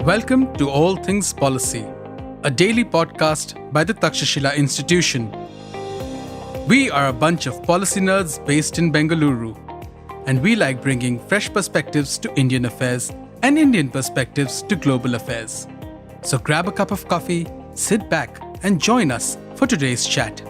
Welcome to All Things Policy, a daily podcast by the Takshashila Institution. We are a bunch of policy nerds based in Bengaluru, and we like bringing fresh perspectives to Indian affairs and Indian perspectives to global affairs. So grab a cup of coffee, sit back, and join us for today's chat.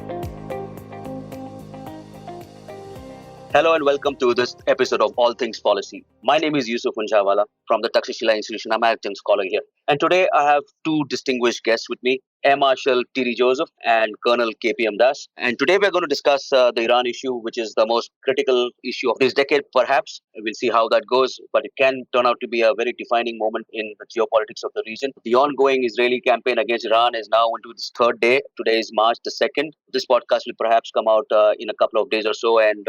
Hello and welcome to this episode of All Things Policy. My name is Yusuf Unjawala from the Takshashila Institution. I'm an acting scholar here. And today I have two distinguished guests with me, Air Marshal T.D. Joseph and Colonel K.P.M. Das. And today we're going to discuss the Iran issue, which is the most critical issue of this decade, perhaps. We'll see how that goes, but it can turn out to be a very defining moment in the geopolitics of the region. The ongoing Israeli campaign against Iran is now into its third day. Today is March the 2nd. This podcast will perhaps come out in a couple of days or so, and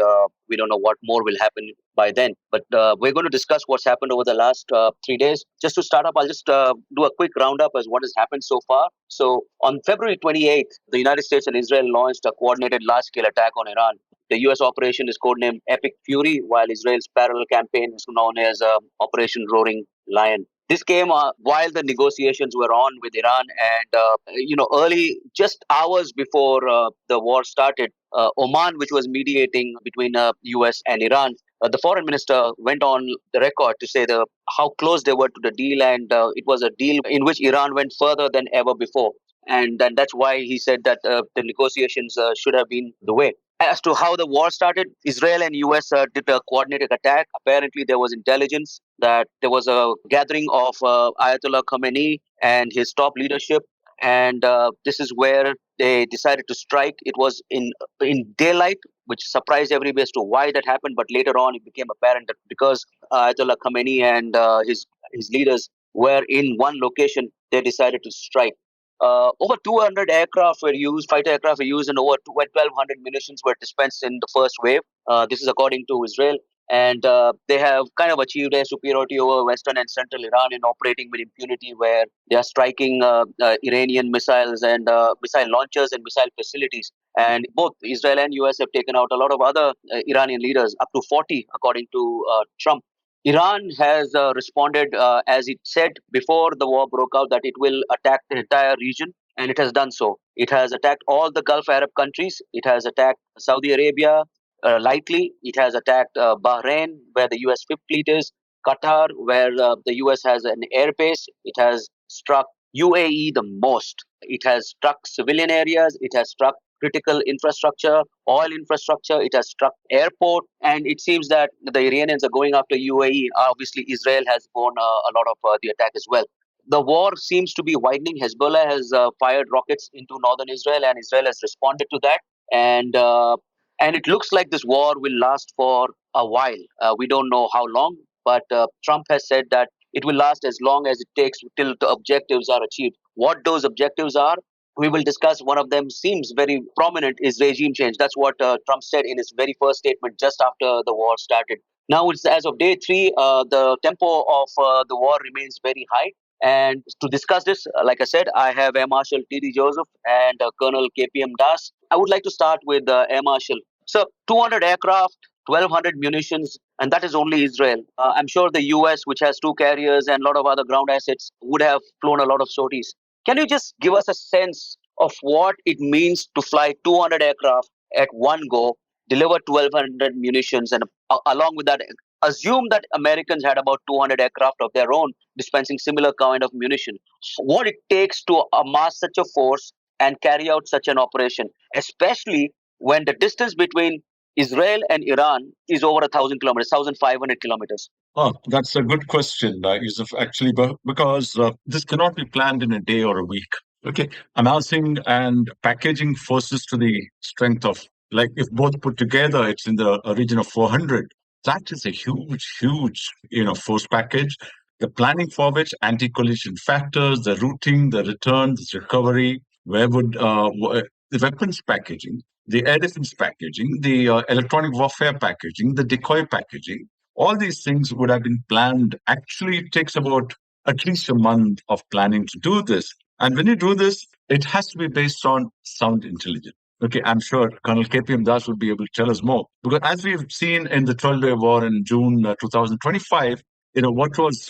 we don't know what more will happen by then. But we're going to discuss what's happened over the last 3 days. Just to start up, I'll just do a quick roundup as what has happened so far. So on February 28th, the United States and Israel launched a coordinated large-scale attack on Iran. The U.S. operation is codenamed Epic Fury, while Israel's parallel campaign is known as Operation Roaring Lion. This came while the negotiations were on with Iran, and early, just hours before the war started, Oman, which was mediating between U.S. and Iran, the foreign minister went on the record to say how close they were to the deal, and it was a deal in which Iran went further than ever before. And that's why he said that the negotiations should have been the way. As to how the war started, Israel and US did a coordinated attack. Apparently, there was intelligence that there was a gathering of Ayatollah Khamenei and his top leadership. And this is where they decided to strike. It was in daylight, which surprised everybody as to why that happened. But later on, it became apparent that because Ayatollah Khamenei and his leaders were in one location, they decided to strike. Over 200 aircraft were used, fighter aircraft were used, and over 1,200 munitions were dispensed in the first wave. This is according to Israel. And they have kind of achieved a superiority over Western and Central Iran in operating with impunity, where they are striking Iranian missiles and missile launchers and missile facilities. And both Israel and US have taken out a lot of other Iranian leaders, up to 40, according to Trump. Iran has responded, as it said before the war broke out, that it will attack the entire region, and it has done so. It has attacked all the Gulf Arab countries. It has attacked Saudi Arabia lightly. It has attacked Bahrain, where the US Fifth Fleet is, Qatar, where the US has an airbase. It has struck UAE the most. It has struck civilian areas. It has struck critical infrastructure, oil infrastructure. It has struck airport, and it seems that the Iranians are going after UAE. Obviously, Israel has borne a lot of the attack as well. The war seems to be widening. Hezbollah has fired rockets into northern Israel, and Israel has responded to that. And it looks like this war will last for a while. We don't know how long, but Trump has said that it will last as long as it takes till the objectives are achieved. What those objectives are, we will discuss. One of them seems very prominent is regime change. That's what Trump said in his very first statement just after the war started. Now, it's as of day 3, the tempo of the war remains very high. And to discuss this, like I said, I have Air Marshal T.D. Joseph and Colonel K.P.M. Das. I would like to start with Air Marshal. So 200 aircraft, 1,200 munitions, and that is only Israel. I'm sure the US, which has 2 carriers and a lot of other ground assets, would have flown a lot of sorties. Can you just give us a sense of what it means to fly 200 aircraft at one go, deliver 1,200 munitions, and along with that, assume that Americans had about 200 aircraft of their own dispensing similar kind of munition? What it takes to amass such a force and carry out such an operation, especially when the distance between Israel and Iran is over 1,000 kilometers, 1,500 kilometers? Oh, that's a good question, Yusuf, actually, because this cannot be planned in a day or a week. Okay, amassing and packaging forces to the strength of, like, if both put together, it's in the region of 400. That is a huge, force package. The planning for which, anti-collision factors, the routing, the return, the recovery, the weapons packaging, the air defense packaging, the electronic warfare packaging, the decoy packaging, all these things would have been planned. Actually, it takes about at least a month of planning to do this. And when you do this, it has to be based on sound intelligence. Okay, I'm sure Colonel K.P.M. Das will be able to tell us more. Because as we've seen in the 12-day war in June 2025,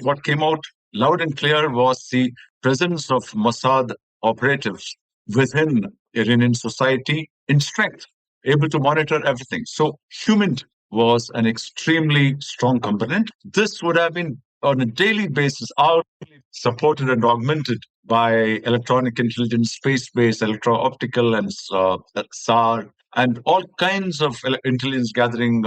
what came out loud and clear was the presence of Mossad operatives within Iranian society in strength, able to monitor everything. So human was an extremely strong component. This would have been on a daily basis, hourly, supported and augmented by electronic intelligence, space-based, electro-optical, and SAR, and all kinds of intelligence gathering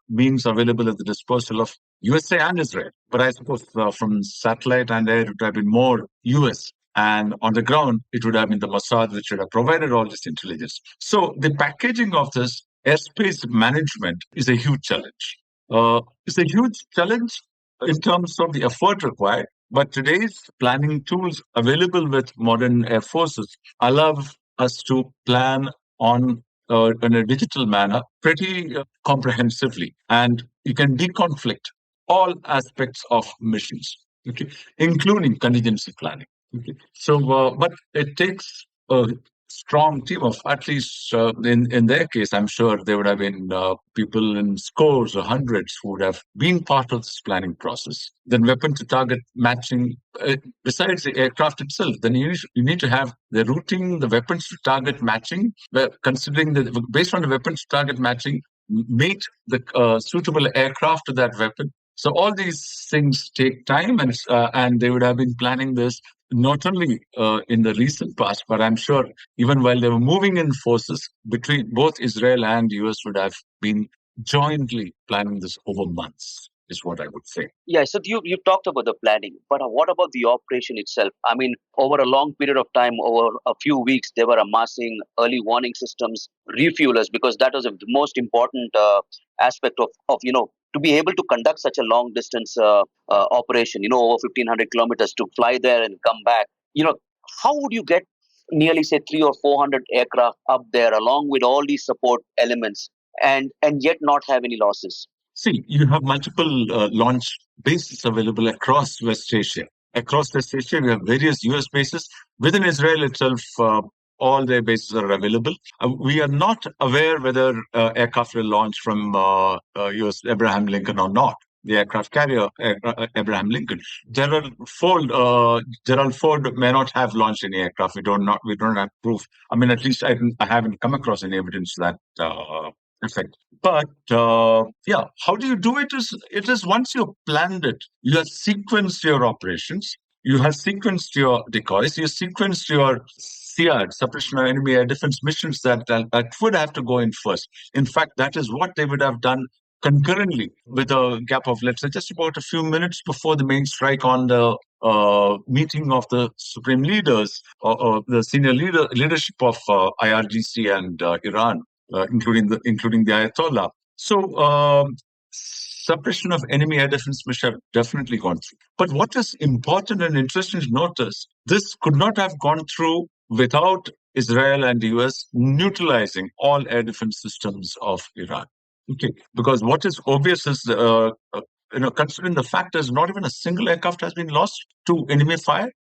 means available at the disposal of USA and Israel. But I suppose from satellite and air, it would have been more US. And on the ground, it would have been the Mossad which would have provided all this intelligence. So the packaging of this airspace management is a huge challenge. It's a huge challenge in terms of the effort required. But today's planning tools available with modern air forces allow us to plan on in a digital manner pretty comprehensively. And you can deconflict all aspects of missions, okay, including contingency planning. Okay. So, but it takes a strong team of at least in their case, I'm sure there would have been people in scores or hundreds who would have been part of this planning process. Then weapon to target matching, besides the aircraft itself, then you need to have the routing, the weapons to target matching, considering that based on the weapons to target matching, meet the suitable aircraft to that weapon. So all these things take time, and they would have been planning this not only in the recent past, but I'm sure even while they were moving in forces between both Israel and US would have been jointly planning this over months, is what I would say. Yeah, so you talked about the planning, but what about the operation itself? I mean, over a long period of time, over a few weeks, they were amassing early warning systems, refuelers, because that was the most important aspect of to be able to conduct such a long distance operation, over 1,500 kilometers to fly there and come back. How would you get nearly say 300 or 400 aircraft up there along with all these support elements and yet not have any losses? See, you have multiple launch bases available across West Asia. Across West Asia, we have various US bases. Within Israel itself, all their bases are available. We are not aware whether aircraft will launch from US Abraham Lincoln or not. The aircraft carrier Abraham Lincoln. Gerald Ford may not have launched any aircraft. We don't have proof. I mean, at least I haven't come across any evidence to that effect. But yeah, how do you do it? It is once you've planned it, you have sequenced your operations, you have sequenced your decoys, you sequenced your SEAD, suppression of enemy air defense missions that would have to go in first. In fact, that is what they would have done concurrently with a gap of, let's say, just about a few minutes before the main strike on the meeting of the supreme leaders or the senior leadership of IRGC and Iran. Including the Ayatollah. So suppression of enemy air defense missions have definitely gone through. But what is important and interesting to notice, this could not have gone through without Israel and the US neutralizing all air defense systems of Iran. Okay, because what is obvious is, considering the fact is not even a single aircraft has been lost to enemy fire,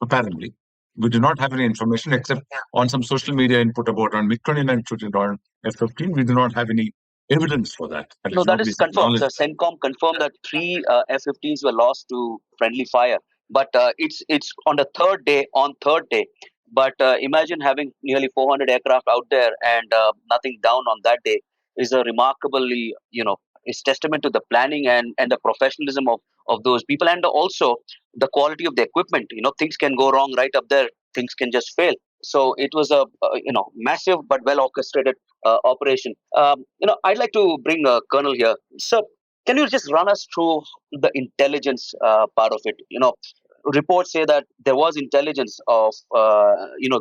apparently. We do not have any information except on some social media input about on MiG-29 shooting on F-15. We do not have any evidence for that. No, that is confirmed. The CENTCOM confirmed that 3 F-15s were lost to friendly fire. But it's on the third day. But imagine having nearly 400 aircraft out there and nothing down on that day is a remarkably, is testament to the planning and the professionalism of those people, and also the quality of the equipment. Things can go wrong right up there. Things can just fail. So it was a massive but well orchestrated operation. I'd like to bring Colonel here. So can you just run us through the intelligence part of it? Reports say that there was intelligence of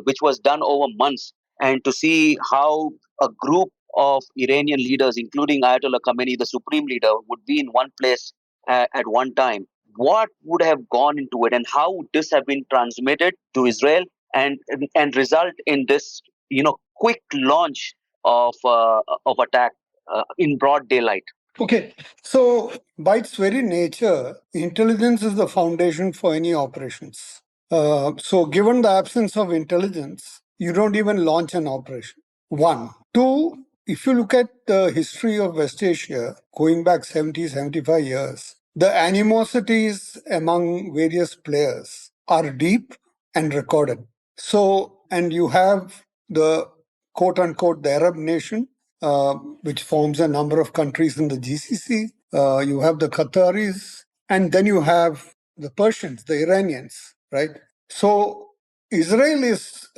which was done over months, and to see how a group of Iranian leaders, including Ayatollah Khamenei, the supreme leader, would be in one place at one time. What would have gone into it, and how would this have been transmitted to Israel and result in this, quick launch of attack in broad daylight? Okay, so by its very nature, intelligence is the foundation for any operations. So given the absence of intelligence, you don't even launch an operation. One. Two, if you look at the history of West Asia, going back 70, 75 years, The animosities among various players are deep and recorded. So, and you have the quote unquote the Arab nation, which forms a number of countries in the GCC. You have the Qataris, and then you have the Persians, the Iranians, right? So, Israel is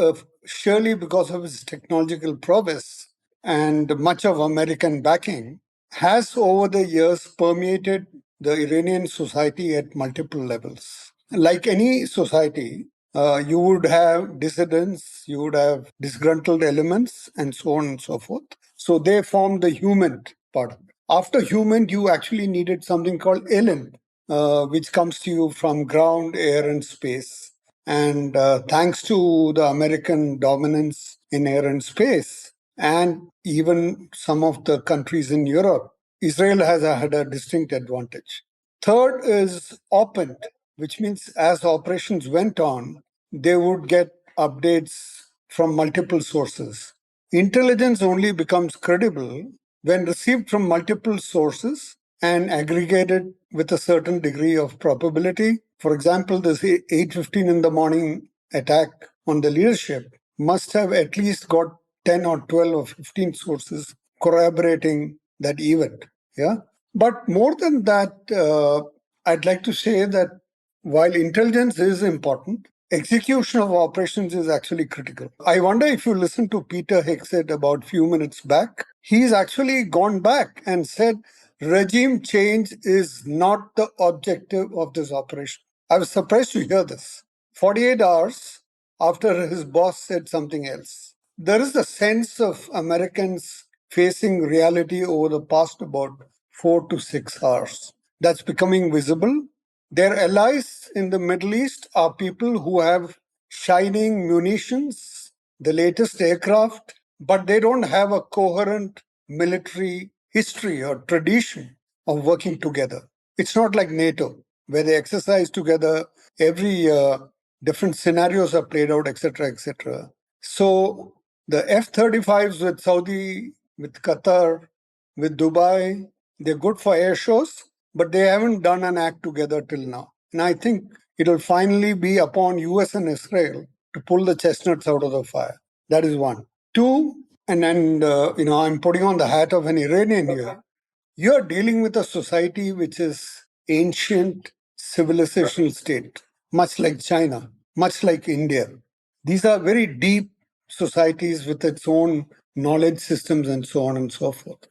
surely because of its technological prowess and much of American backing, has over the years permeated the Iranian society at multiple levels. Like any society, you would have dissidents, you would have disgruntled elements, and so on and so forth. So they form the human part of it. After human, you actually needed something called element, which comes to you from ground, air, and space. And thanks to the American dominance in air and space, and even some of the countries in Europe, Israel has had a distinct advantage. Third is opened, which means as operations went on, they would get updates from multiple sources. Intelligence only becomes credible when received from multiple sources and aggregated with a certain degree of probability. For example, this 8:15 in the morning attack on the leadership must have at least got 10 or 12 or 15 sources corroborating that event. Yeah. But more than that, I'd like to say that while intelligence is important, execution of operations is actually critical. I wonder if you listen to Peter Hegseth about a few minutes back, he's actually gone back and said regime change is not the objective of this operation. I was surprised to hear this. 48 hours after his boss said something else. There is a sense of Americans facing reality over the past about 4 to 6 hours. That's becoming visible. Their allies in the Middle East are people who have shining munitions, the latest aircraft, but they don't have a coherent military history or tradition of working together. It's not like NATO, where they exercise together every year, different scenarios are played out, etc., etc. So the F-35s with Saudi, with Qatar, with Dubai, they're good for air shows, but they haven't done an act together till now. And I think it'll finally be upon US and Israel to pull the chestnuts out of the fire. That is one. Two, I'm putting on the hat of an Iranian here. You're dealing with a society which is ancient civilizational state, much like China, much like India. These are very deep societies with its own knowledge systems and so on and so forth.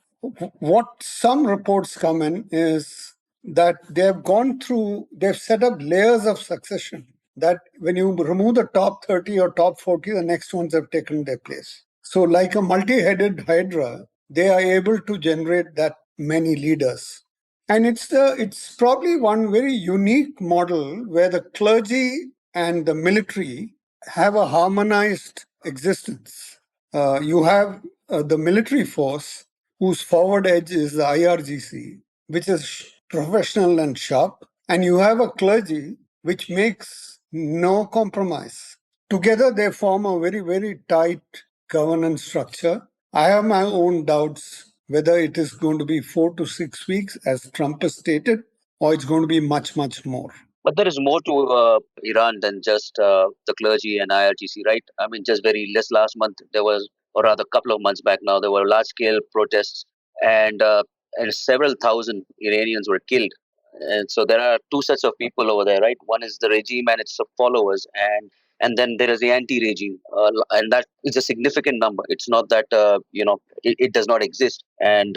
What some reports come in is that they've set up layers of succession that when you remove the top 30 or top 40, the next ones have taken their place. So like a multi-headed hydra, they are able to generate that many leaders. And it's probably one very unique model where the clergy and the military have a harmonized existence. You have the military force whose forward edge is the IRGC, which is professional and sharp, and you have a clergy which makes no compromise. Together, they form a very, very tight governance structure. I have my own doubts whether it is going to be 4 to 6 weeks, as Trump has stated, or it's going to be much, much more. But there is more to Iran than just the clergy and IRGC, right? I mean, just last month, there was, or rather, a couple of months back now, there were large-scale protests, and several thousand Iranians were killed. And so there are two sets of people over there, right? One is the regime and its followers, and then there is the anti-regime, and that is a significant number. It's not that it does not exist, and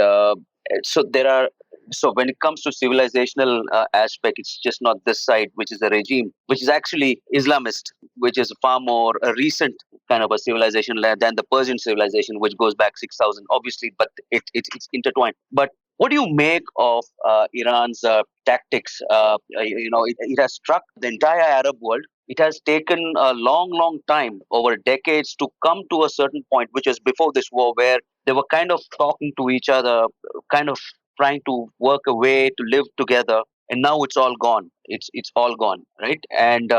so there are. So when it comes to civilizational aspect, it's just not this side, which is a regime, which is actually Islamist, which is far more a recent kind of a civilization than the Persian civilization, which goes back 6,000, obviously, but it's intertwined. But what do you make of Iran's tactics? It has struck the entire Arab world. It has taken a long, long time, over decades, to come to a certain point, which was before this war, where they were kind of talking to each other, kind of trying to work a way to live together, and now it's all gone. It's all gone, right? And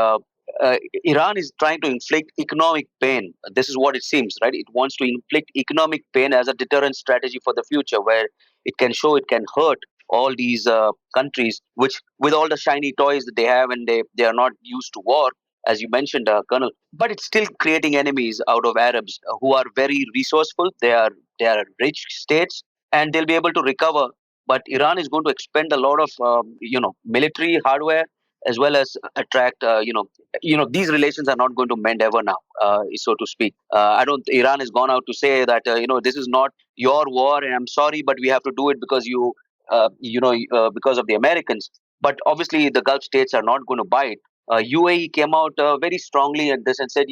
Iran is trying to inflict economic pain. This is what it seems, right? It wants to inflict economic pain as a deterrent strategy for the future, where it can show it can hurt all these countries, which with all the shiny toys that they have, and they are not used to war, as you mentioned, Colonel. But it's still creating enemies out of Arabs who are very resourceful. They are rich states, and they'll be able to recover. But Iran is going to expend a lot of military hardware, as well as attract these relations are not going to mend ever now, so to speak. I don't. Iran has gone out to say that this is not your war, and I'm sorry, but we have to do it because because of the Americans. But obviously, the Gulf states are not going to buy it. UAE came out very strongly at this and said,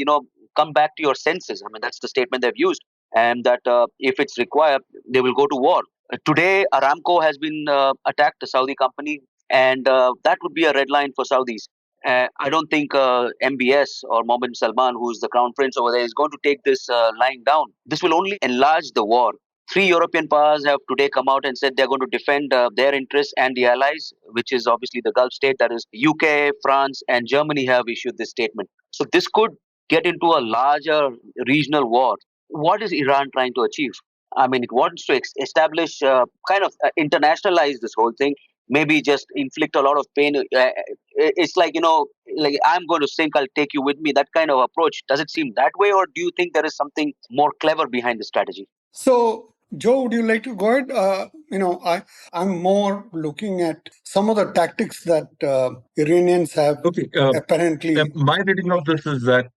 come back to your senses. I mean, that's the statement they've used, and that if it's required, they will go to war. Today, Aramco has been attacked, a Saudi company, and that would be a red line for Saudis. I don't think MBS or Mohammed bin Salman, who is the crown prince over there, is going to take this lying down. This will only enlarge the war. Three European powers have today come out and said they're going to defend their interests and the allies, which is obviously the Gulf state, that is UK, France, and Germany have issued this statement. So this could get into a larger regional war. What is Iran trying to achieve? I mean, it wants to establish, kind of internationalize this whole thing, maybe just inflict a lot of pain. It's like I'm going to sink, I'll take you with me, that kind of approach. Does it seem that way, or do you think there is something more clever behind the strategy? So, Joe, would you like to go ahead? I'm more looking at some of the tactics that Iranians have apparently. My reading of this is that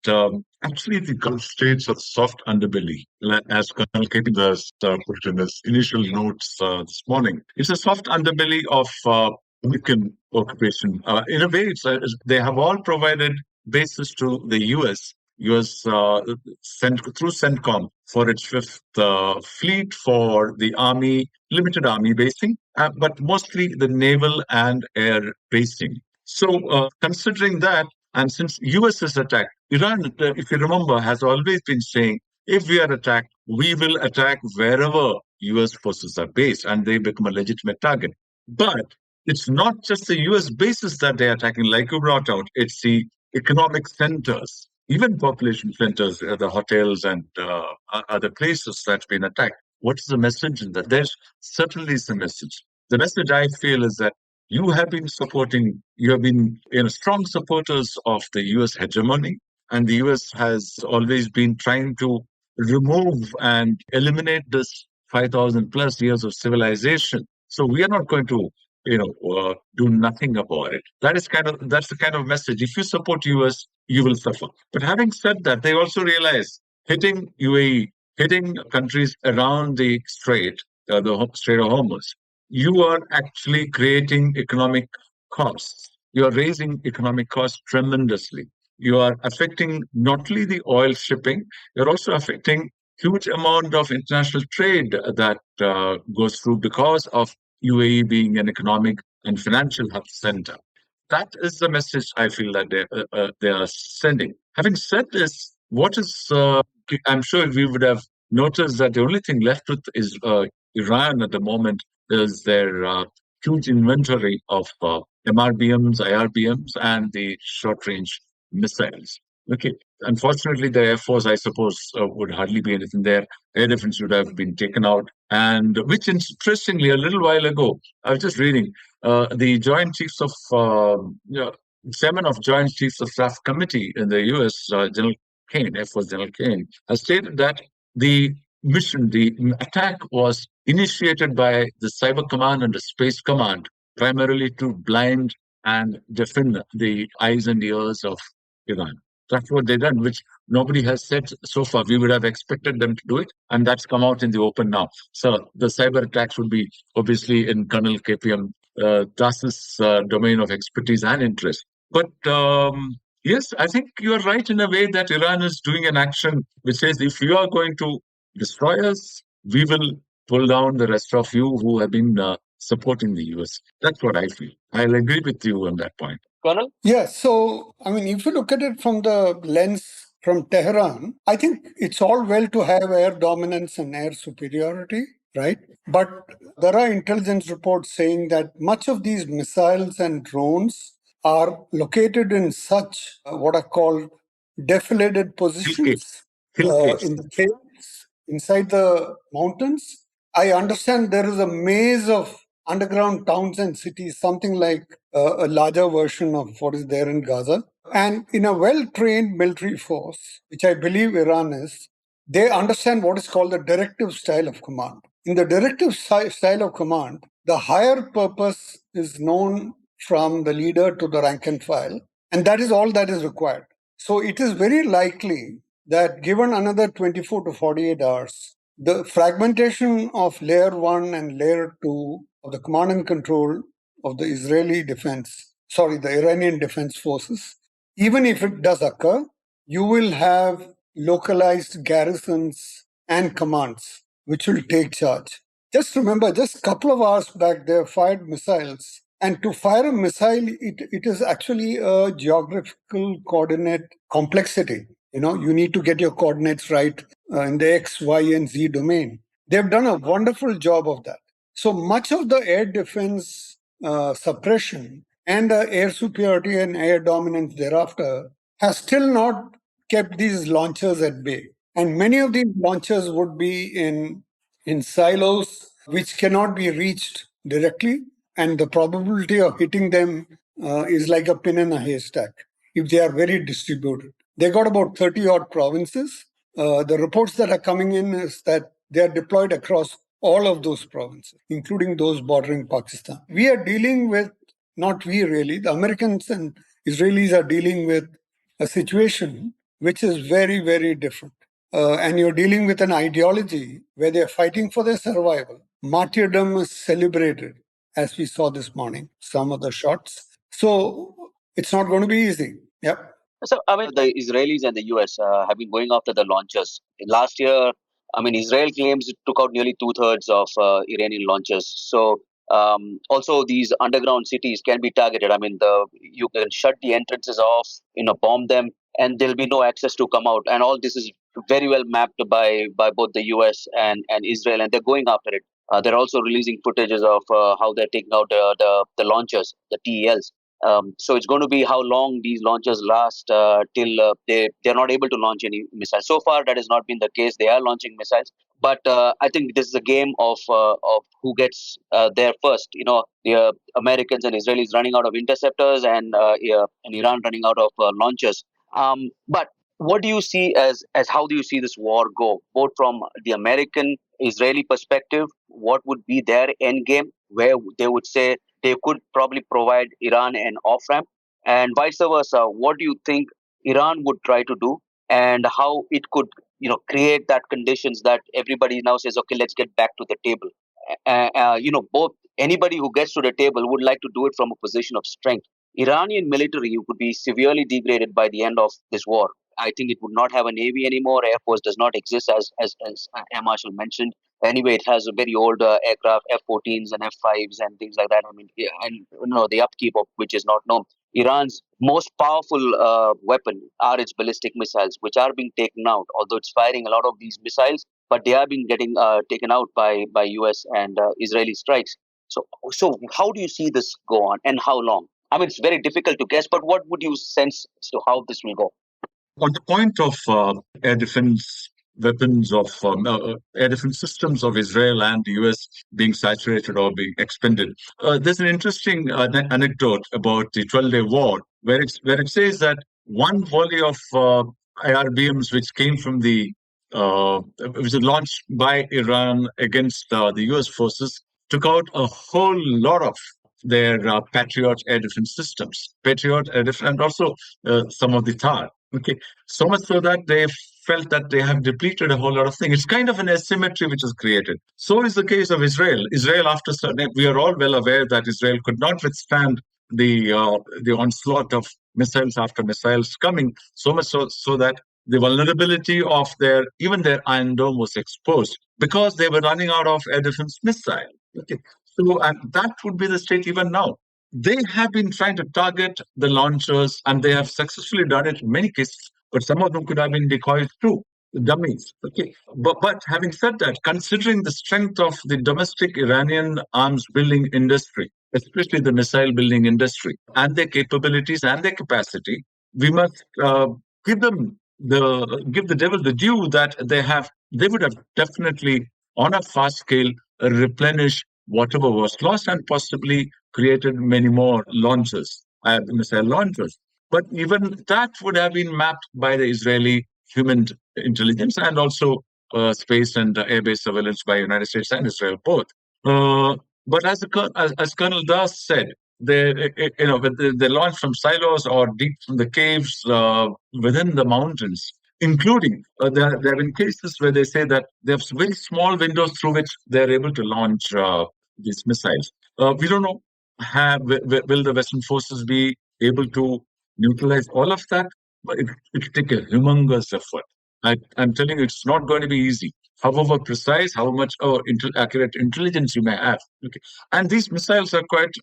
actually the Gulf states are soft underbelly, as Colonel Katie has put in his initial notes this morning. It's a soft underbelly of American occupation. In a way, they have all provided bases to the U.S. Sent through CENTCOM for its fifth fleet, for the army, limited army basing, but mostly the naval and air basing. So, considering that, and since US is attacked, Iran, if you remember, has always been saying, if we are attacked, we will attack wherever US forces are based, and they become a legitimate target. But it's not just the US bases that they're attacking, like you brought out, it's the economic centers, even population centers, the hotels and other places that's been attacked. What is the message in that? There's certainly some message. The message I feel is that you have been strong supporters of the US hegemony, and the US has always been trying to remove and eliminate this 5,000 plus years of civilization. So we are not going to do nothing about it. That's the kind of message. If you support US, you will suffer. But having said that, they also realize hitting UAE, hitting countries around the Strait of Hormuz, you are actually creating economic costs. You are raising economic costs tremendously. You are affecting not only the oil shipping, you're also affecting huge amount of international trade that goes through because of UAE being an economic and financial hub center. That is the message I feel that they are sending. Having said this, I'm sure we would have noticed that the only thing left with is Iran at the moment is their huge inventory of MRBMs, IRBMs, and the short-range missiles. Okay. Unfortunately, the Air Force, I suppose, would hardly be anything there. Air defense would have been taken out. And which, interestingly, a little while ago, I was just reading the Joint Chiefs of, Chairman of Joint Chiefs of Staff Committee in the U.S., General Kane, Air Force General Kane, has stated that the attack was initiated by the Cyber Command and the Space Command, primarily to blind and deafen the eyes and ears of Iran. That's what they've done, which nobody has said so far. We would have expected them to do it, and that's come out in the open now. So the cyber attacks would be obviously in Colonel KPM Das's domain of expertise and interest. But yes, I think you're right in a way that Iran is doing an action which says if you are going to destroy us, we will pull down the rest of you who have been supporting the US. That's what I feel. I'll agree with you on that point. Colonel? Yeah, so, I mean, if you look at it from the lens from Tehran, I think it's all well to have air dominance and air superiority, right? But there are intelligence reports saying that much of these missiles and drones are located in such what are called defilated positions in the caves inside the mountains. I understand there is a maze of underground towns and cities, something like a larger version of what is there in Gaza. And in a well-trained military force, which I believe Iran is, they understand what is called the directive style of command. In the directive style of command, the higher purpose is known from the leader to the rank and file, and that is all that is required. So it is very likely that given another 24 to 48 hours, the fragmentation of layer 1 and layer 2 of the command and control of the the Iranian defense forces, even if it does occur, you will have localized garrisons and commands which will take charge. Just remember, just a couple of hours back, they fired missiles. And to fire a missile, it is actually a geographical coordinate complexity. You need to get your coordinates right in the X, Y, and Z domain. They've done a wonderful job of that. So much of the air defense suppression and air superiority and air dominance thereafter has still not kept these launchers at bay. And many of these launchers would be in silos which cannot be reached directly, and the probability of hitting them is like a pin in a haystack if they are very distributed. They got about 30 odd provinces. The reports that are coming in is that they are deployed across all of those provinces, including those bordering Pakistan. We are dealing with, not we really, the Americans and Israelis are dealing with a situation which is very, very different. And you're dealing with an ideology where they're fighting for their survival. Martyrdom is celebrated, as we saw this morning, some of the shots. So it's not going to be easy. Yep. So, the Israelis and the US have been going after the launchers. Last year, Israel claims it took out nearly 2/3 of Iranian launchers. So, also these underground cities can be targeted. You can shut the entrances off, bomb them, and there'll be no access to come out. And all this is very well mapped by both the US and Israel, and they're going after it. They're also releasing footages of how they're taking out the launchers, the TELs. So it's going to be how long these launchers last till they're not able to launch any missiles. So far, that has not been the case. They are launching missiles, but I think this is a game of who gets there first. The Americans and Israelis running out of interceptors, and Iran running out of launchers. But what do you see as how do you see this war go, both from the American Israeli perspective? What would be their end game, where they would say they could probably provide Iran an off ramp, and vice versa? What do you think Iran would try to do, and how it could create that conditions that everybody now says, okay, let's get back to the table. Both anybody who gets to the table would like to do it from a position of strength. Iranian military would be severely degraded by the end of this war. I think it would not have a navy anymore. Air Force does not exist, as Air Marshal mentioned. Anyway, it has a very old aircraft, F-14s and F-5s and things like that. And the upkeep of which is not known. Iran's most powerful weapon are its ballistic missiles, which are being taken out. Although it's firing a lot of these missiles, but they are being getting taken out by US and Israeli strikes. So how do you see this go on, and how long? It's very difficult to guess, but what would you sense as to how this will go? On the point of air defense weapons of air defense systems of Israel and the US being saturated or being expended, there's an interesting anecdote about the 12-day war where it says that one volley of IRBMs which came from which was launched by Iran against the US forces took out a whole lot of their Patriot air defense systems, Patriot air defense, and also some of the THAAD. Okay, so much so that they felt that they have depleted a whole lot of things. It's kind of an asymmetry which is created. So is the case of Israel. We are all well aware that Israel could not withstand the onslaught of missiles after missiles coming, so much so that the vulnerability of their Iron Dome was exposed because they were running out of air defense missile. Okay, so that would be the state even now. They have been trying to target the launchers, and they have successfully done it in many cases, but some of them could have been decoys too, dummies. Okay, but having said that, considering the strength of the domestic Iranian arms building industry, especially the missile building industry, and their capabilities and their capacity, we must give the devil the due that they would have definitely, on a fast scale, replenished whatever was lost and possibly created many more launches, missile launchers. But even that would have been mapped by the Israeli human intelligence and also space and air-based surveillance by United States and Israel both. But as Colonel Das said, they launch from silos or deep from the caves within the mountains. Including, there have been cases where they say that they have very small windows through which they're able to launch these missiles. We don't know, will the Western forces be able to neutralize all of that? But it will take a humongous effort. I'm telling you, it's not going to be easy. However precise, how much accurate intelligence you may have. Okay. And these missiles are quite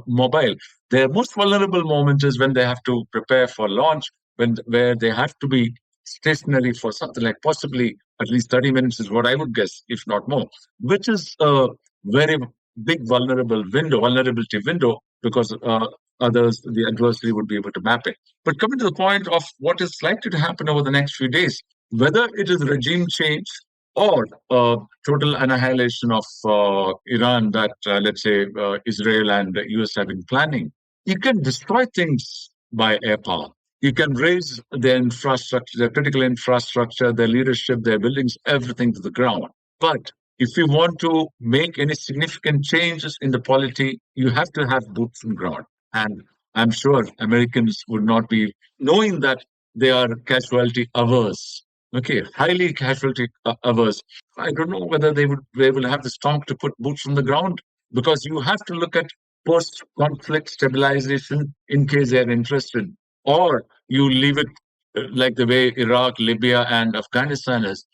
mobile. Their most vulnerable moment is when they have to prepare for launch, where they have to be stationary for something like possibly at least 30 minutes is what I would guess, if not more, which is a very big vulnerability window, because the adversary would be able to map it. But coming to the point of what is likely to happen over the next few days, whether it is regime change or total annihilation of Iran that, let's say, Israel and the US have been planning, you can destroy things by air power. You can raise their infrastructure, their critical infrastructure, their leadership, their buildings, everything to the ground. But if you want to make any significant changes in the polity, you have to have boots on ground. And I'm sure Americans would not be, knowing that they are casualty averse. Okay, highly casualty averse. I don't know whether they will have the stomach to put boots on the ground, because you have to look at post-conflict stabilization in case they are interested, or you leave it like the way Iraq, Libya, and Afghanistan is,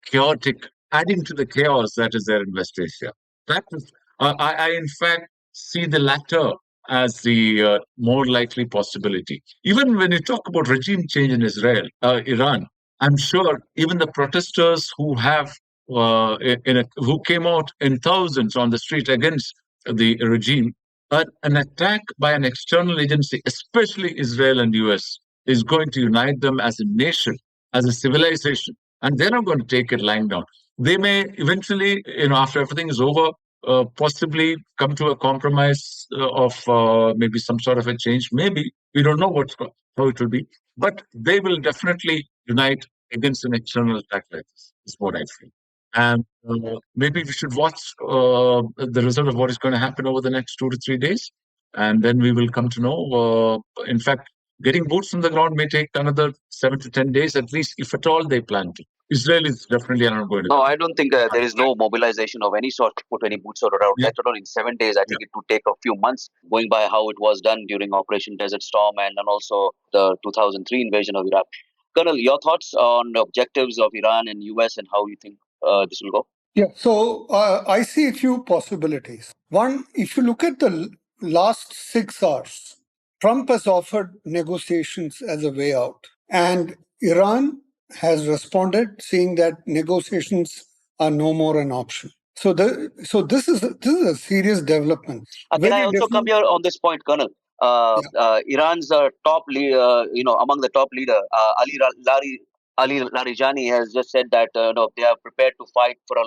chaotic, adding to the chaos that is there in West Asia. That is, I in fact see the latter as the more likely possibility. Even when you talk about regime change in Iran, I'm sure even the protesters who have who came out in thousands on the street against the regime, an attack by an external agency, especially Israel and US, is going to unite them as a nation, as a civilization, and they're not going to take it lying down. They may eventually, after everything is over, possibly come to a compromise of maybe some sort of a change. Maybe we don't know how it will be, but they will definitely unite against an external attack like this. Is what I feel. And maybe we should watch the result of what is going to happen over the next 2 to 3 days, and then we will come to know. In fact, getting boots on the ground may take another 7 to 10 days at least, if at all they plan to. Israel is definitely not going to. No, I don't think there is no mobilization of any sort to put any boots on the ground. Let alone in 7 days. I think it would take a few months, going by how it was done during Operation Desert Storm and then also the 2003 invasion of Iraq. Colonel, your thoughts on the objectives of Iran and US and how you think this will go? Yeah, so I see a few possibilities. One, if you look at the last 6 hours, Trump has offered negotiations as a way out, and Iran has responded, saying that negotiations are no more an option. So this is a serious development. Can I also come here on this point, Colonel? Iran's top leader, among the top leader, Ali Larijani has just said that they are prepared to fight for a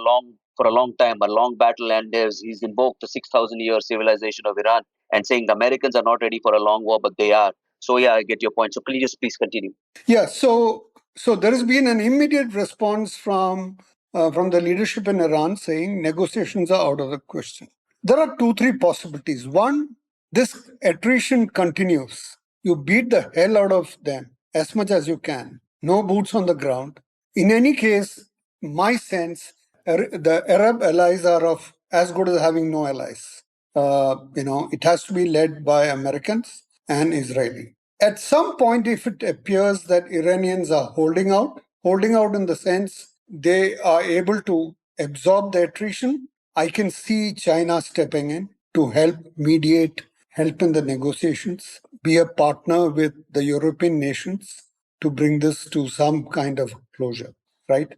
long time, a long battle, and he's invoked the 6,000-year civilization of Iran and saying the Americans are not ready for a long war, but they are. So I get your point. So please continue. Yeah. So there has been an immediate response from the leadership in Iran saying negotiations are out of the question. There are 2-3 possibilities. One, this attrition continues. You beat the hell out of them as much as you can. No boots on the ground. In any case, my sense, the Arab allies are as good as having no allies. It has to be led by Americans and Israeli. At some point, if it appears that Iranians are holding out in the sense they are able to absorb the attrition, I can see China stepping in to help mediate, help in the negotiations, be a partner with the European nations to bring this to some kind of closure, right?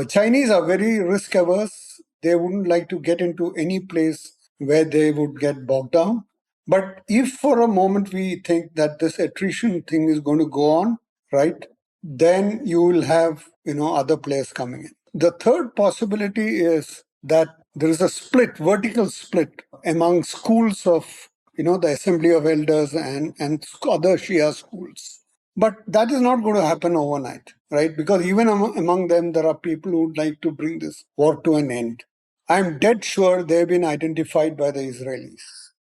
Chinese are very risk averse. They wouldn't like to get into any place where they would get bogged down. But if for a moment we think that this attrition thing is going to go on, right, then you will have, other players coming in. The third possibility is that there is a split, vertical split among schools of, the Assembly of Elders and other Shia schools. But that is not going to happen overnight, right? Because even among them, there are people who would like to bring this war to an end. I'm dead sure they've been identified by the Israelis.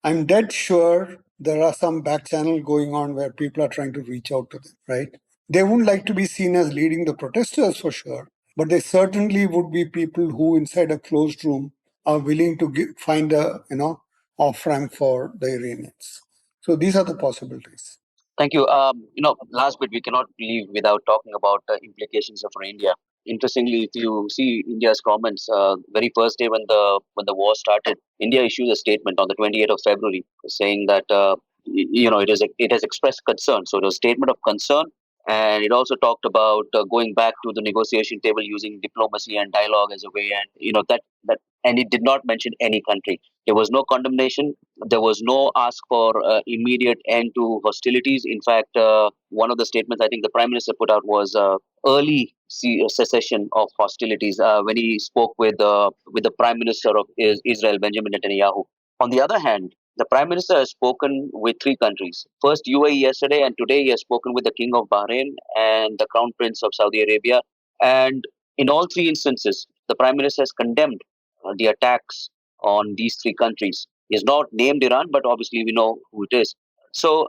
I'm dead sure there are some back channel going on where people are trying to reach out to them, right? They wouldn't like to be seen as leading the protesters for sure, but they certainly would be people who inside a closed room are willing to find a, off ramp for the Iranians. So these are the possibilities. Thank you. Last bit, we cannot leave without talking about the implications for India. Interestingly, if you see India's comments, very first day when the war started, India issued a statement on the 28th of February saying that it has expressed concern. So it was a statement of concern, and it also talked about going back to the negotiation table using diplomacy and dialogue as a way, and that and it did not mention any country. There was no condemnation. There was no ask for immediate end to hostilities. In fact, one of the statements I think the Prime Minister put out was early cessation of hostilities when he spoke with the Prime Minister of Israel, Benjamin Netanyahu. On the other hand, the Prime Minister has spoken with three countries. First, UAE yesterday, and today he has spoken with the King of Bahrain and the Crown Prince of Saudi Arabia. And in all three instances, the Prime Minister has condemned the attacks on these three countries. He has not named Iran, but obviously we know who it is. So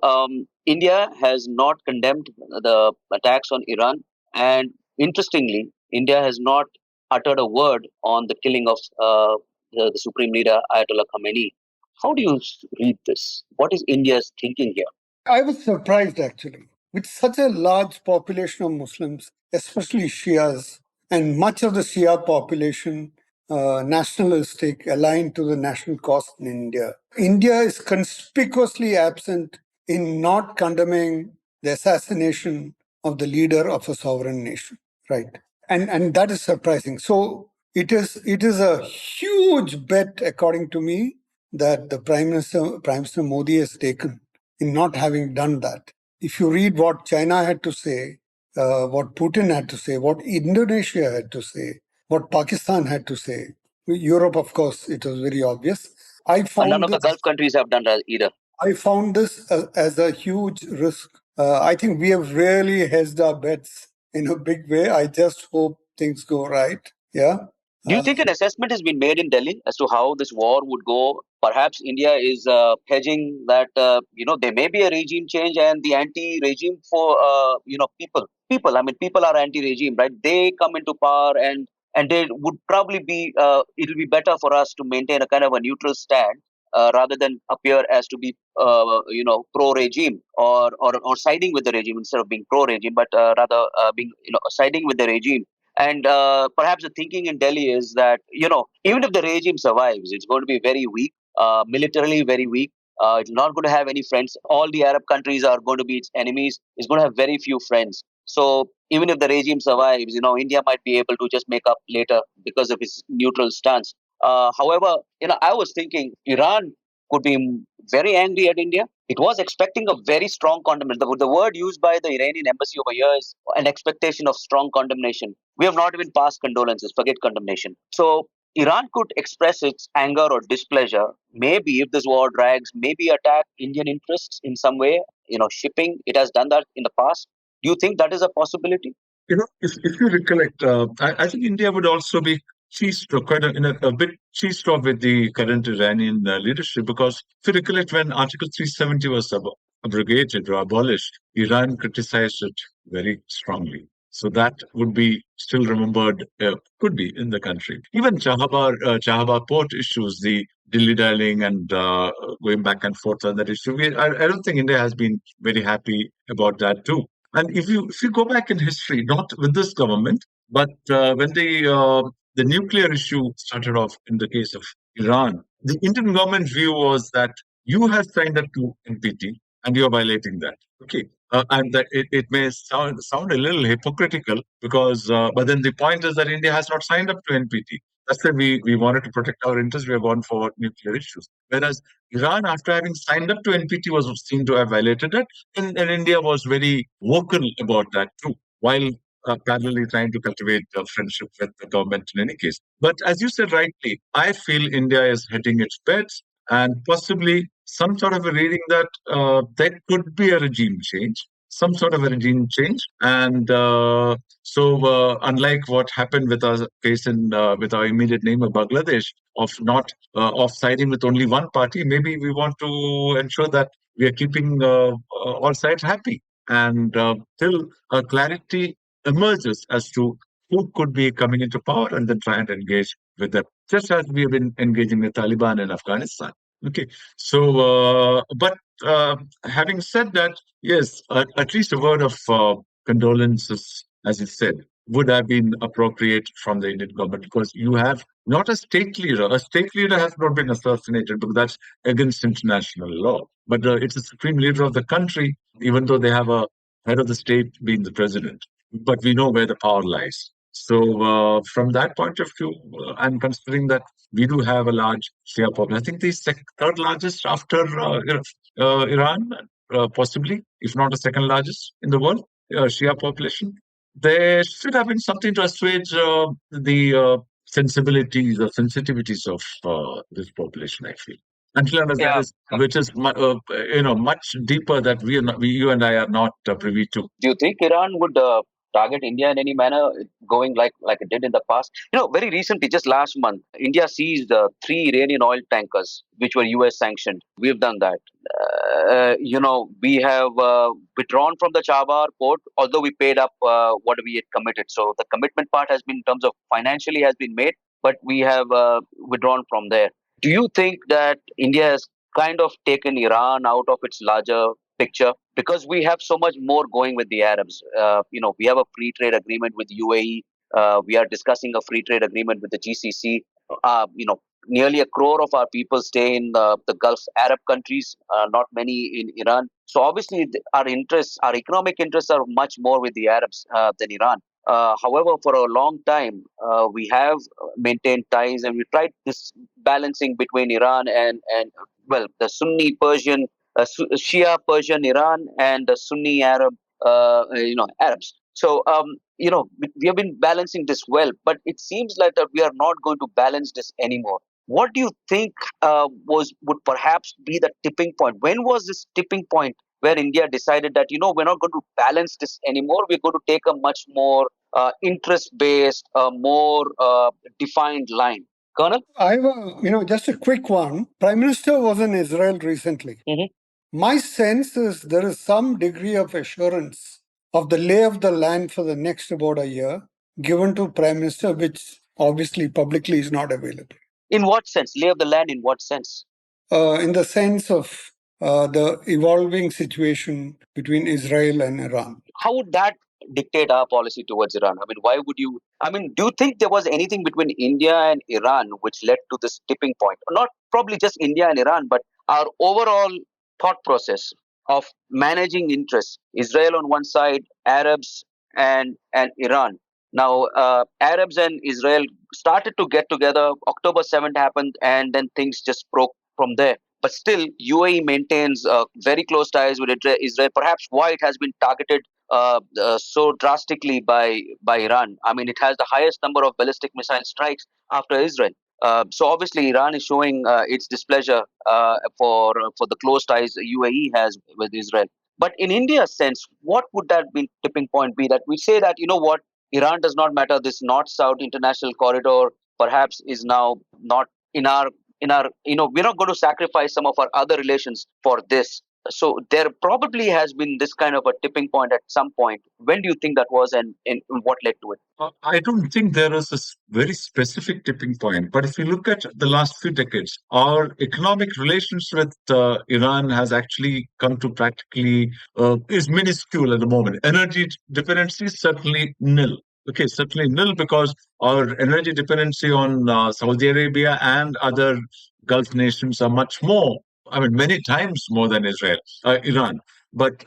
India has not condemned the attacks on Iran, and interestingly, India has not uttered a word on the killing of the Supreme Leader Ayatollah Khamenei. How do you read this? What is India's thinking here? I was surprised actually. With such a large population of Muslims, especially Shias, and much of the Shia population nationalistic, aligned to the national cause in India. India is conspicuously absent in not condemning the assassination of the leader of a sovereign nation, right? And that is surprising. So it is a huge bet, according to me, that the Prime Minister Modi has taken in not having done that. If you read what China had to say, what Putin had to say, what Indonesia had to say, what Pakistan had to say, Europe, of course, it was very obvious. None of the Gulf countries have done that either. I found this as a huge risk. I think we have really hedged our bets in a big way. I just hope things go right. Yeah. Do you think an assessment has been made in Delhi as to how this war would go? Perhaps India is hedging that there may be a regime change and the anti-regime for people. People, I mean, people are anti-regime, right? They come into power and they would probably be. It will be better for us to maintain a kind of a neutral stand rather than appear as to be pro-regime or siding with the regime instead of being pro-regime, but rather being siding with the regime. And perhaps the thinking in Delhi is that, even if the regime survives, it's going to be very weak, militarily very weak. It's not going to have any friends. All the Arab countries are going to be its enemies. It's going to have very few friends. So even if the regime survives, India might be able to just make up later because of its neutral stance. However, I was thinking Iran could be very angry at India. It was expecting a very strong condemnation. The word used by the Iranian embassy over here is an expectation of strong condemnation. We have not even passed condolences, forget condemnation. So Iran could express its anger or displeasure, maybe if this war drags, maybe attack Indian interests in some way, shipping. It has done that in the past. Do you think that is a possibility? If you recollect, I think India would also be a bit cheesed with the current Iranian leadership, because if you recollect, when Article 370 was abrogated or abolished, Iran criticized it very strongly. So that would be still remembered, could be in the country. Even Jahabar port issues, the dilly-dallying and going back and forth on that issue. I don't think India has been very happy about that too. And if you go back in history, not with this government, but when the nuclear issue started off in the case of Iran, the Indian government view was that you have signed up to NPT and you are violating that. Okay. And that it may sound a little hypocritical because, but then the point is that India has not signed up to NPT. That's why we wanted to protect our interests. We have gone for nuclear issues. Whereas Iran, after having signed up to NPT, was seen to have violated it, and India was very vocal about that too. While parallelly trying to cultivate a friendship with the government in any case. But as you said rightly, I feel India is hitting its bets and possibly some sort of a reading that there could be a regime change, some sort of a regime change. And unlike what happened with our case with our immediate neighbor Bangladesh, of not of siding with only one party, maybe we want to ensure that we are keeping all sides happy. And till clarity emerges as to who could be coming into power, and then try and engage with them, just as we have been engaging with Taliban in Afghanistan. Okay, so having said that, yes, at least a word of condolences, as you said, would have been appropriate from the Indian government, because you have not a state leader. A state leader has not been assassinated because that's against international law. But it's the supreme leader of the country, even though they have a head of the state being the president. But we know where the power lies. So from that point of view, and considering that we do have a large Shia population, I think the third largest after Iran, possibly, if not the second largest in the world, Shia population. There should have been something to assuage the sensibilities or sensitivities of this population, I feel. Until unless that is, which is much deeper, that you and I are not privy to. Do you think Iran would target India in any manner, going like it did in the past? Very recently, just last month, India seized 3 Iranian oil tankers, which were US sanctioned. We've done that. We have withdrawn from the Chabahar port, although we paid up what we had committed. So the commitment part has been, in terms of financially, has been made, but we have withdrawn from there. Do you think that India has kind of taken Iran out of its larger picture? Because we have so much more going with the Arabs. We have a free trade agreement with UAE. We are discussing a free trade agreement with the GCC. Nearly 1 crore of our people stay in the Gulf Arab countries, not many in Iran. So obviously our economic interests are much more with the Arabs than Iran. However, for a long time, we have maintained ties, and we tried this balancing between Iran and the Sunni Persian, Shia Persian Iran, and the Sunni Arab, Arabs. So, we have been balancing this well, but it seems like that we are not going to balance this anymore. What do you think would perhaps be the tipping point? When was this tipping point where India decided that, we're not going to balance this anymore? We're going to take a much more interest-based, more defined line. Colonel? I have just a quick one. Prime Minister was in Israel recently. Mm-hmm. My sense is there is some degree of assurance of the lay of the land for the next about a year given to Prime Minister, which obviously publicly is not available. In what sense? Lay of the land in what sense? In the sense of the evolving situation between Israel and Iran. How would that dictate our policy towards Iran? Do you think there was anything between India and Iran which led to this tipping point? Not probably just India and Iran, but our overall thought process of managing interests. Israel on one side, Arabs and Iran. Now, Arabs and Israel started to get together. October 7th happened, and then things just broke from there. But still, UAE maintains very close ties with Israel. Perhaps why it has been targeted so drastically by Iran. It has the highest number of ballistic missile strikes after Israel. So obviously, Iran is showing its displeasure for the close ties UAE has with Israel. But in India's sense, what would that tipping point be? That we say that, Iran does not matter. This North-South international corridor perhaps is now not in our, we're not going to sacrifice some of our other relations for this. So there probably has been this kind of a tipping point at some point. When do you think that was, and what led to it? I don't think there is a very specific tipping point. But if you look at the last few decades, our economic relations with Iran has actually come to practically is minuscule at the moment. Energy dependency is certainly nil. Okay, certainly nil, because our energy dependency on Saudi Arabia and other Gulf nations are much more. Many times more than Iran, but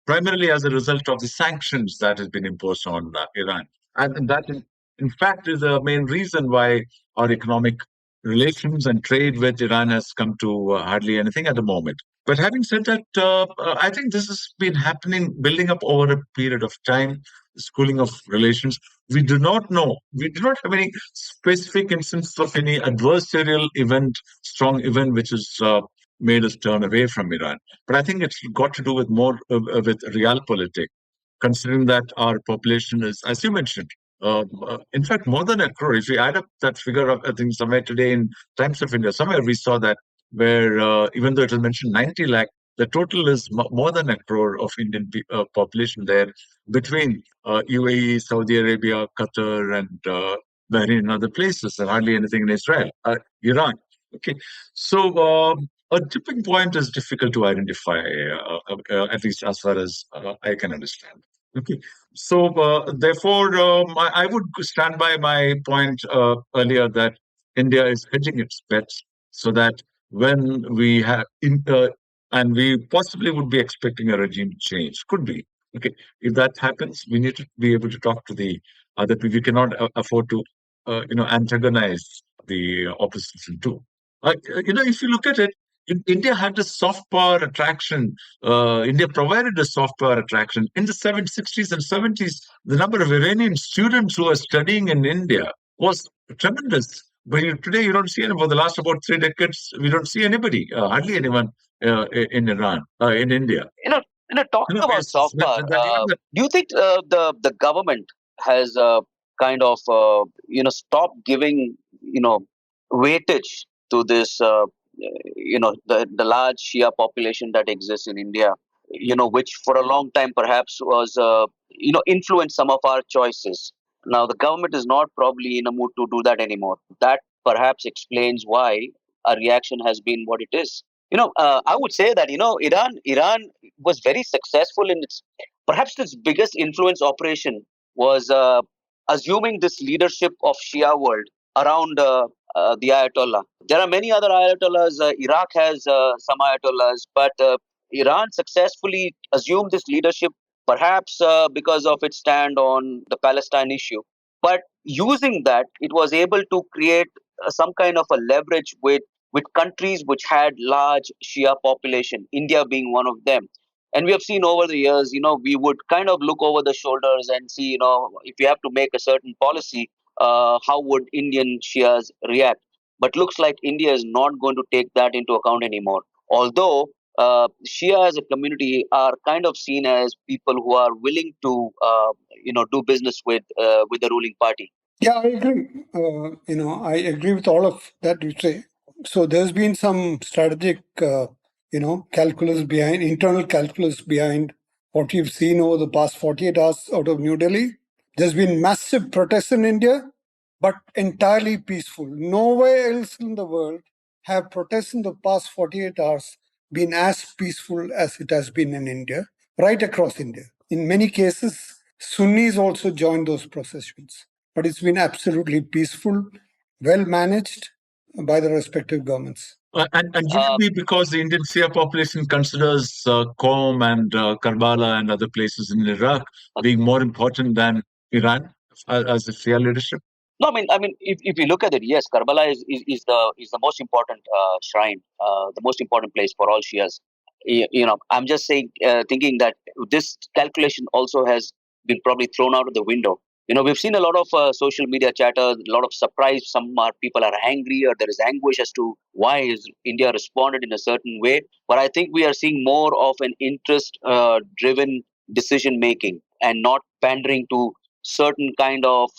primarily as a result of the sanctions that has been imposed on Iran. And that, in fact, is the main reason why our economic relations and trade with Iran has come to hardly anything at the moment. But having said that, I think this has been happening, building up over a period of time, schooling of relations. We do not know. We do not have any specific instance of any adversarial event, strong event, which has made us turn away from Iran. But I think it's got to do with more with realpolitik, considering that our population is, as you mentioned, in fact, more than a crore. If we add up that figure of, I think, somewhere today in Times of India, somewhere we saw that where even though it was mentioned 90 lakh, the total is more than a crore of Indian population there between UAE, Saudi Arabia, Qatar, and Bahrain and other places, and hardly anything in Israel, Iran. Okay, so a tipping point is difficult to identify, at least as far as I can understand. Okay, so therefore, I would stand by my point earlier that India is hedging its bets so that when we have, and we possibly would be expecting a regime change, could be. Okay, if that happens, we need to be able to talk to the other people. We cannot afford to, antagonize the opposition too. If you look at it, India had a soft power attraction. India provided a soft power attraction in the 60s and 70s. The number of Iranian students who are studying in India was tremendous. But today, you don't see any. For the last about 3 decades, we don't see anybody, hardly anyone in Iran, in India. Talking about soft power, do you think the government has kind of stopped giving weightage to this the large Shia population that exists in India, which for a long time perhaps was influenced some of our choices. Now the government is not probably in a mood to do that anymore. That perhaps explains why our reaction has been what it is. I would say that Iran was very successful in perhaps its biggest influence operation was assuming this leadership of Shia world around the Ayatollah. There are many other Ayatollahs. Iraq has some Ayatollahs, but Iran successfully assumed this leadership, perhaps because of its stand on the Palestine issue. But using that, it was able to create some kind of a leverage with countries which had large Shia population, India being one of them. And we have seen over the years, we would kind of look over the shoulders and see, if you have to make a certain policy, how would Indian Shias react? But looks like India is not going to take that into account anymore. Although Shia as a community are kind of seen as people who are willing to, do business with the ruling party. Yeah, I agree. I agree with all of that you say. So there's been some strategic, calculus behind, internal calculus behind what we've seen over the past 48 hours out of New Delhi. There's been massive protests in India, but entirely peaceful. Nowhere else in the world have protests in the past 48 hours been as peaceful as it has been in India, right across India. In many cases, Sunnis also joined those processions. But it's been absolutely peaceful, well managed by the respective governments. And would it be because the Indian Shia population considers Qom and Karbala and other places in Iraq being more important than Iran as a Shia leadership? No, I mean, if you look at it, yes, Karbala is the most important shrine, the most important place for all Shias. I'm just saying, thinking that this calculation also has been probably thrown out of the window. We've seen a lot of social media chatter, a lot of surprise. People are angry, or there is anguish as to why is India responded in a certain way. But I think we are seeing more of an interest-driven decision making and not pandering to certain kind of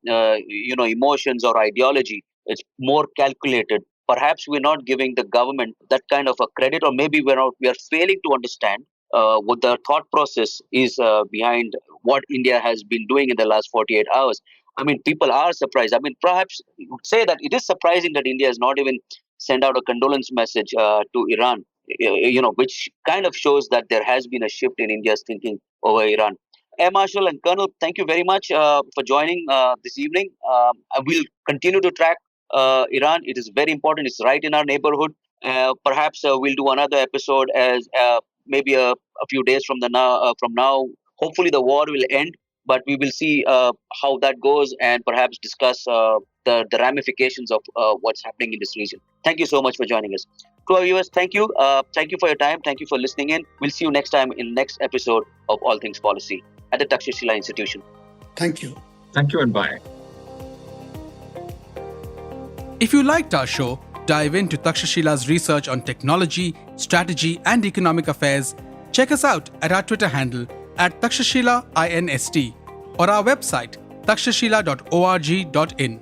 emotions or ideology. It's more calculated. Perhaps we're not giving the government that kind of a credit, or maybe we are failing to understand what the thought process is behind what India has been doing in the last 48 hours. I mean, people are surprised. I mean, perhaps you would say that it is surprising that India has not even sent out a condolence message to Iran, which kind of shows that there has been a shift in India's thinking over Iran. Air Marshal and Colonel, thank you very much for joining this evening. We'll continue to track Iran. It is very important. It's right in our neighborhood. Perhaps we'll do another episode as maybe a few days from now. Hopefully, the war will end, but we will see how that goes and perhaps discuss the ramifications of what's happening in this region. Thank you so much for joining us. To our viewers, thank you. Thank you for your time. Thank you for listening in. We'll see you next time in next episode of All Things Policy at the Takshashila Institution. Thank you. Thank you and bye. If you liked our show, dive into Takshashila's research on technology, strategy, and economic affairs. Check us out at our Twitter handle @TakshashilaINST or our website takshashila.org.in.